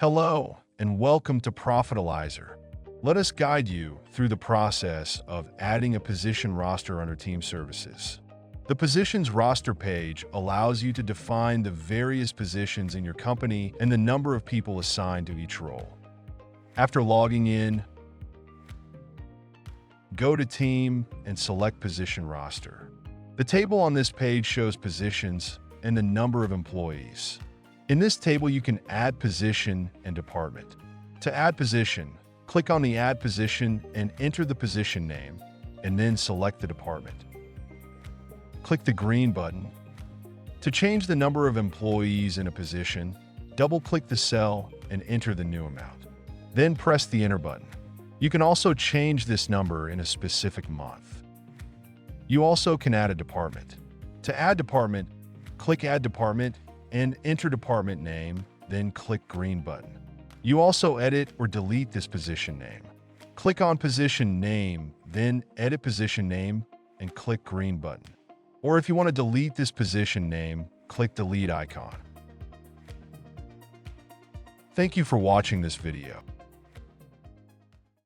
Hello, and welcome to Profitolizer. Let us guide you through the process of adding a position roster under Team Services. The Positions Roster page allows you to define the various positions in your company and the number of people assigned to each role. After logging in, go to Team and select Position Roster. The table on this page shows positions and the number of employees. In this table, you can add position and department. To add position, click on the Add Position and enter the position name, and then select the department. Click the green button. To change the number of employees in a position, double-click the cell and enter the new amount. Then press the Enter button. You can also change this number in a specific month. You also can add a department. To add department, click Add Department and enter department name, then click green button. You also edit or delete this position name. Click on position name, then edit position name and click green button. Or if you want to delete this position name, click delete icon. Thank you for watching this video.